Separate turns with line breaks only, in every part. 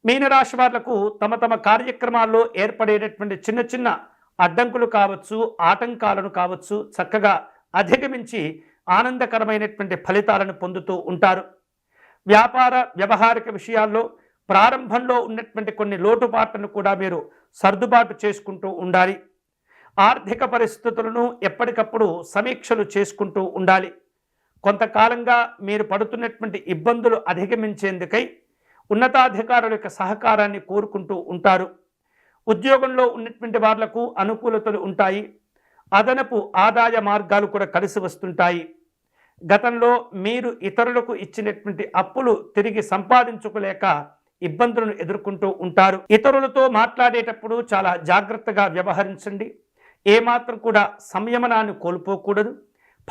మీనరాశి వాళ్లకు తమ తమ కార్యక్రమాల్లో ఏర్పడేటటువంటి చిన్న చిన్న అడ్డంకులు కావచ్చు, ఆటంకాలను కావచ్చు చక్కగా అధిగమించి ఆనందకరమైనటువంటి ఫలితాలను పొందుతూ ఉంటారు. వ్యాపార వ్యవహారిక విషయాల్లో ప్రారంభంలో ఉన్నటువంటి కొన్ని లోటుపాట్లను కూడా మీరు సర్దుబాటు చేసుకుంటూ ఉండాలి. ఆర్థిక పరిస్థితులను ఎప్పటికప్పుడు సమీక్షలు చేసుకుంటూ ఉండాలి. కొంతకాలంగా మీరు పడుతున్నటువంటి ఇబ్బందులు అధిగమించేందుకై ఉన్నతాధికారుల యొక్క సహకారాన్ని కోరుకుంటూ ఉంటారు. ఉద్యోగంలో ఉన్నటువంటి వాళ్లకు అనుకూలతలు ఉంటాయి. అదనపు ఆదాయ మార్గాలు కూడా కలిసి వస్తుంటాయి. గతంలో మీరు ఇతరులకు ఇచ్చినటువంటి అప్పులు తిరిగి సంపాదించుకోలేక ఇబ్బందులను ఎదుర్కొంటూ ఉంటారు. ఇతరులతో మాట్లాడేటప్పుడు చాలా జాగ్రత్తగా వ్యవహరించండి. ఏమాత్రం కూడా సంయమనాన్ని కోల్పోకూడదు.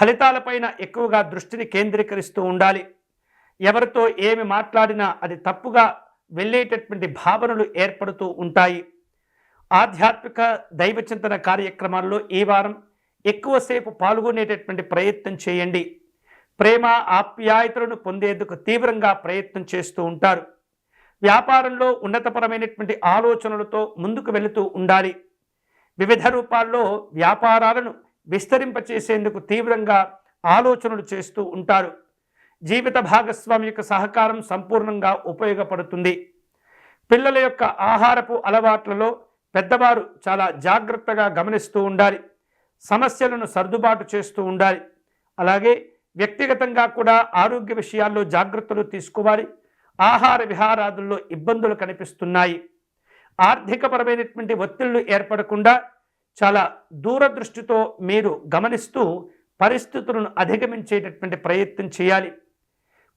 ఫలితాలపైన ఎక్కువగా దృష్టిని కేంద్రీకరిస్తూ ఉండాలి. ఎవరితో ఏమి మాట్లాడినా అది తప్పుగా వెళ్ళేటటువంటి భావనలు ఏర్పడుతూ ఉంటాయి. ఆధ్యాత్మిక దైవచింతన కార్యక్రమాల్లో ఈ వారం ఎక్కువసేపు పాల్గొనేటటువంటి ప్రయత్నం చేయండి. ప్రేమ ఆప్యాయతలను పొందేందుకు తీవ్రంగా ప్రయత్నం చేస్తూ ఉంటారు. వ్యాపారంలో ఉన్నతపరమైనటువంటి ఆలోచనలతో ముందుకు వెళుతూ ఉండాలి. వివిధ రూపాల్లో వ్యాపారాలను విస్తరింపచేసేందుకు తీవ్రంగా ఆలోచనలు చేస్తూ ఉంటారు. జీవిత భాగస్వామి యొక్క సహకారం సంపూర్ణంగా ఉపయోగపడుతుంది. పిల్లల యొక్క ఆహారపు అలవాట్లలో పెద్దవారు చాలా జాగ్రత్తగా గమనిస్తూ ఉండాలి. సమస్యలను సర్దుబాటు చేస్తూ ఉండాలి. అలాగే వ్యక్తిగతంగా కూడా ఆరోగ్య విషయాల్లో జాగ్రత్తలు తీసుకోవాలి. ఆహార విహారాదుల్లో ఇబ్బందులు కనిపిస్తున్నాయి. ఆర్థికపరమైనటువంటి ఒత్తిళ్లు ఏర్పడకుండా చాలా దూరదృష్టితో మీరు గమనిస్తూ పరిస్థితులను అధిగమించేటటువంటి ప్రయత్నం చేయాలి.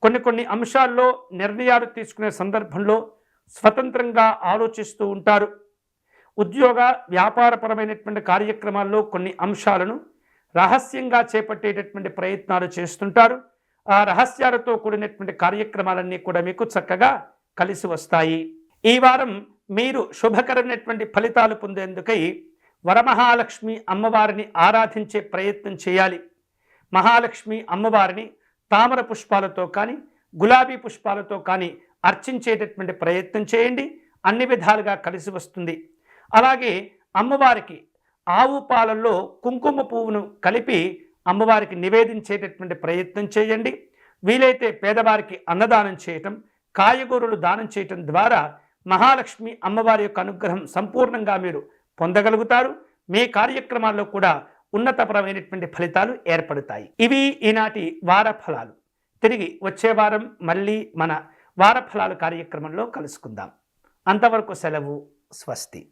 కొన్ని అంశాల్లో నిర్ణయాలు తీసుకునే సందర్భంలో స్వతంత్రంగా ఆలోచిస్తూ ఉంటారు. ఉద్యోగ వ్యాపారపరమైనటువంటి కార్యక్రమాల్లో కొన్ని అంశాలను రహస్యంగా చేపట్టేటటువంటి ప్రయత్నాలు చేస్తుంటారు. ఆ రహస్యాలతో కూడినటువంటి కార్యక్రమాలన్నీ కూడా మీకు చక్కగా కలిసి వస్తాయి. ఈ వారం మీరు శుభకరమైనటువంటి ఫలితాలు పొందేందుకై వరమహాలక్ష్మి అమ్మవారిని ఆరాధించే ప్రయత్నం చేయాలి. మహాలక్ష్మి అమ్మవారిని తామర పుష్పాలతో కానీ గులాబీ పుష్పాలతో కానీ అర్చించేటటువంటి ప్రయత్నం చేయండి. అన్ని విధాలుగా కలిసి వస్తుంది. అలాగే అమ్మవారికి ఆవు పాలల్లో కుంకుమ పువ్వును కలిపి అమ్మవారికి నివేదించేటటువంటి ప్రయత్నం చేయండి. వీలైతే పేదవారికి అన్నదానం చేయటం, కాయగూరలు దానం చేయటం ద్వారా మహాలక్ష్మి అమ్మవారి యొక్క అనుగ్రహం సంపూర్ణంగా మీరు పొందగలుగుతారు. మీ కార్యక్రమాల్లో కూడా ఉన్నతపరమైనటువంటి ఫలితాలు ఏర్పడతాయి. ఇవి ఈనాటి వార ఫలాలు. తిరిగి వచ్చే వారం మళ్ళీ మన వార ఫలాలు కార్యక్రమంలో కలుసుకుందాం. అంతవరకు సెలవు. స్వస్తి.